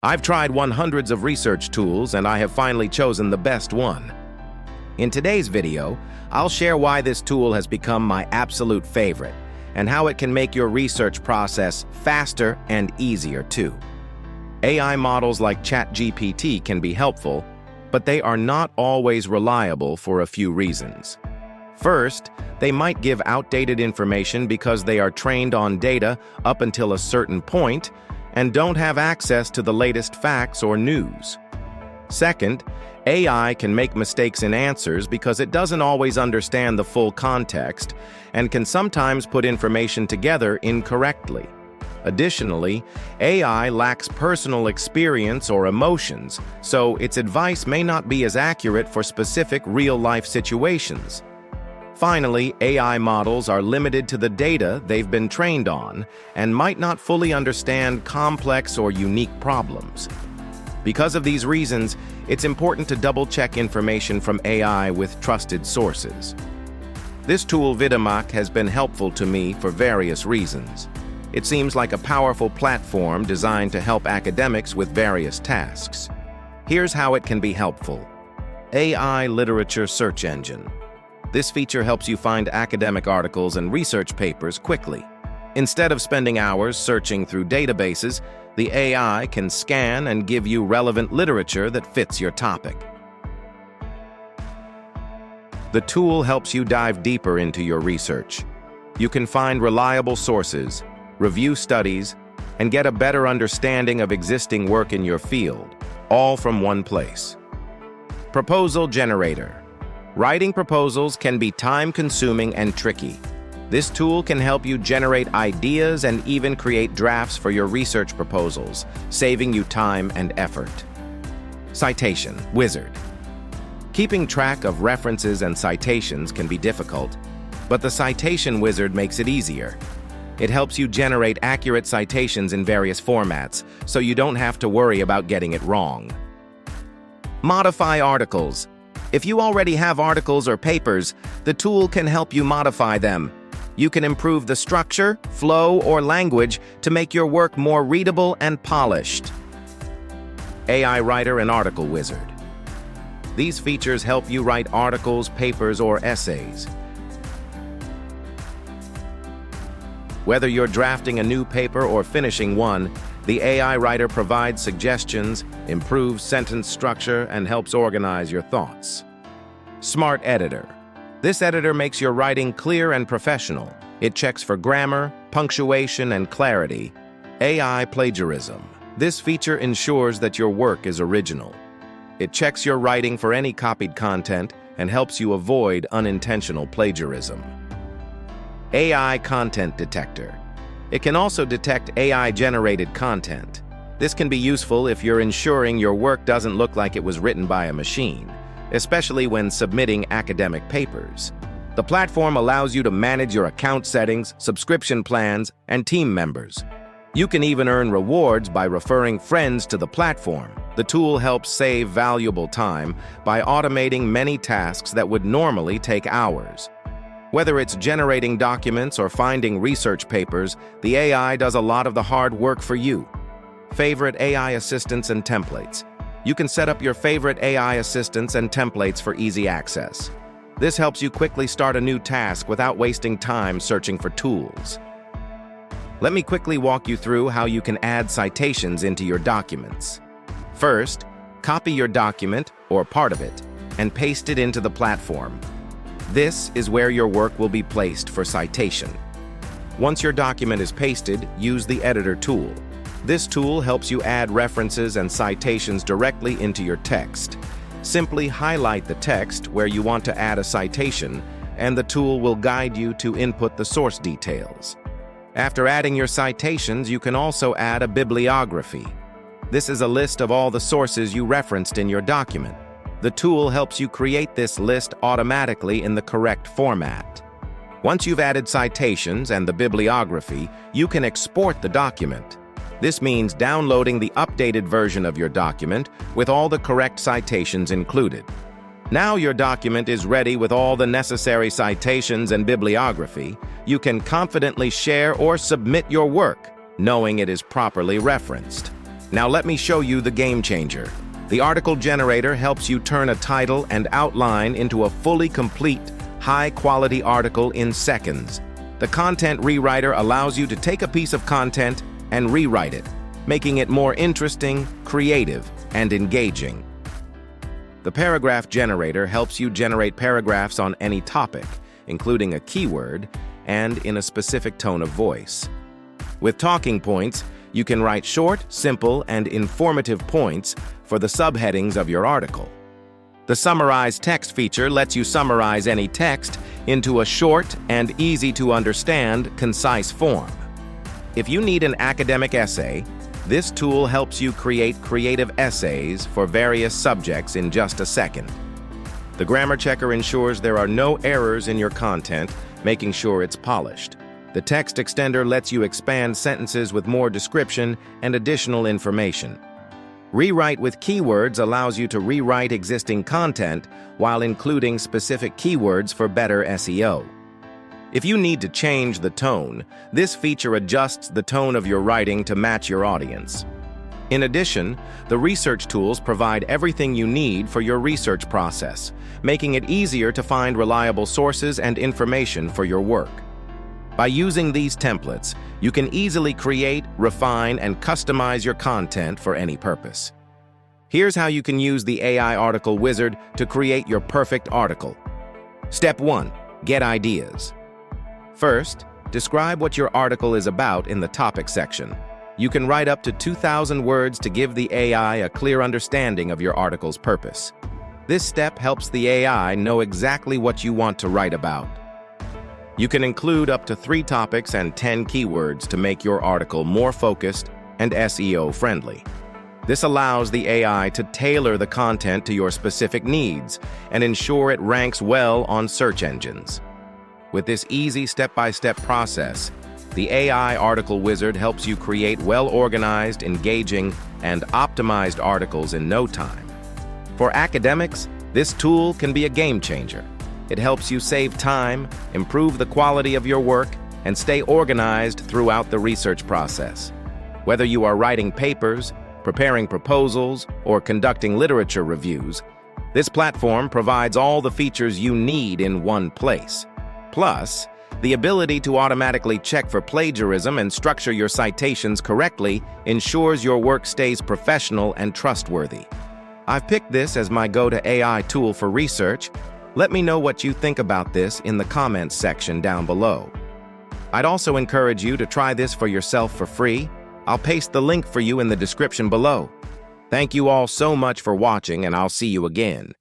I've tried hundreds of research tools and I have finally chosen the best one. In today's video, I'll share why this tool has become my absolute favorite and how it can make your research process faster and easier too. AI models like ChatGPT can be helpful, but they are not always reliable for a few reasons. First, they might give outdated information because they are trained on data up until a certain point and don't have access to the latest facts or news. Second, AI can make mistakes in answers because it doesn't always understand the full context and can sometimes put information together incorrectly. Additionally, AI lacks personal experience or emotions, so its advice may not be as accurate for specific real-life situations. Finally, AI models are limited to the data they've been trained on and might not fully understand complex or unique problems. Because of these reasons, it's important to double-check information from AI with trusted sources. This tool Vidimaq has been helpful to me for various reasons. It seems like a powerful platform designed to help academics with various tasks. Here's how it can be helpful. AI Literature Search Engine. This feature helps you find academic articles and research papers quickly. Instead of spending hours searching through databases, the AI can scan and give you relevant literature that fits your topic. The tool helps you dive deeper into your research. You can find reliable sources, review studies, and get a better understanding of existing work in your field, all from one place. Proposal Generator. Writing proposals can be time-consuming and tricky. This tool can help you generate ideas and even create drafts for your research proposals, saving you time and effort. Citation Wizard. Keeping track of references and citations can be difficult, but the Citation Wizard makes it easier. It helps you generate accurate citations in various formats, so you don't have to worry about getting it wrong. Modify articles. If you already have articles or papers, the tool can help you modify them. You can improve the structure, flow, or language to make your work more readable and polished. AI Writer and Article Wizard. These features help you write articles, papers, or essays. Whether you're drafting a new paper or finishing one, the AI Writer provides suggestions, improves sentence structure, and helps organize your thoughts. Smart Editor. This editor makes your writing clear and professional. It checks for grammar, punctuation, and clarity. AI Plagiarism. This feature ensures that your work is original. It checks your writing for any copied content and helps you avoid unintentional plagiarism. AI Content Detector. It can also detect AI-generated content. This can be useful if you're ensuring your work doesn't look like it was written by a machine, especially when submitting academic papers. The platform allows you to manage your account settings, subscription plans, and team members. You can even earn rewards by referring friends to the platform. The tool helps save valuable time by automating many tasks that would normally take hours. Whether it's generating documents or finding research papers, the AI does a lot of the hard work for you. Favorite AI assistants and templates. You can set up your favorite AI assistants and templates for easy access. This helps you quickly start a new task without wasting time searching for tools. Let me quickly walk you through how you can add citations into your documents. First, copy your document, or part of it, and paste it into the platform. This is where your work will be placed for citation. Once your document is pasted, use the Editor tool. This tool helps you add references and citations directly into your text. Simply highlight the text where you want to add a citation, and the tool will guide you to input the source details. After adding your citations, you can also add a bibliography. This is a list of all the sources you referenced in your document. The tool helps you create this list automatically in the correct format. Once you've added citations and the bibliography, you can export the document. This means downloading the updated version of your document with all the correct citations included. Now your document is ready with all the necessary citations and bibliography. You can confidently share or submit your work, knowing it is properly referenced. Now let me show you the game changer. The article generator helps you turn a title and outline into a fully complete, high-quality article in seconds. The content rewriter allows you to take a piece of content and rewrite it, making it more interesting, creative, and engaging. The paragraph generator helps you generate paragraphs on any topic, including a keyword, and in a specific tone of voice. With talking points, you can write short, simple, and informative points for the subheadings of your article. The Summarize Text feature lets you summarize any text into a short and easy-to-understand, concise form. If you need an academic essay, this tool helps you create creative essays for various subjects in just a second. The grammar checker ensures there are no errors in your content, making sure it's polished. The text extender lets you expand sentences with more description and additional information. Rewrite with keywords allows you to rewrite existing content while including specific keywords for better SEO. If you need to change the tone, this feature adjusts the tone of your writing to match your audience. In addition, the research tools provide everything you need for your research process, making it easier to find reliable sources and information for your work. By using these templates, you can easily create, refine, and customize your content for any purpose. Here's how you can use the AI Article Wizard to create your perfect article. Step 1. Get ideas. First, describe what your article is about in the topic section. You can write up to 2,000 words to give the AI a clear understanding of your article's purpose. This step helps the AI know exactly what you want to write about. You can include up to 3 topics and 10 keywords to make your article more focused and SEO-friendly. This allows the AI to tailor the content to your specific needs and ensure it ranks well on search engines. With this easy step-by-step process, the AI Article Wizard helps you create well-organized, engaging, and optimized articles in no time. For academics, this tool can be a game changer. It helps you save time, improve the quality of your work, and stay organized throughout the research process. Whether you are writing papers, preparing proposals, or conducting literature reviews, this platform provides all the features you need in one place. Plus, the ability to automatically check for plagiarism and structure your citations correctly ensures your work stays professional and trustworthy. I've picked this as my go-to AI tool for research. Let me know what you think about this in the comments section down below. I'd also encourage you to try this for yourself for free. I'll paste the link for you in the description below. Thank you all so much for watching, and I'll see you again.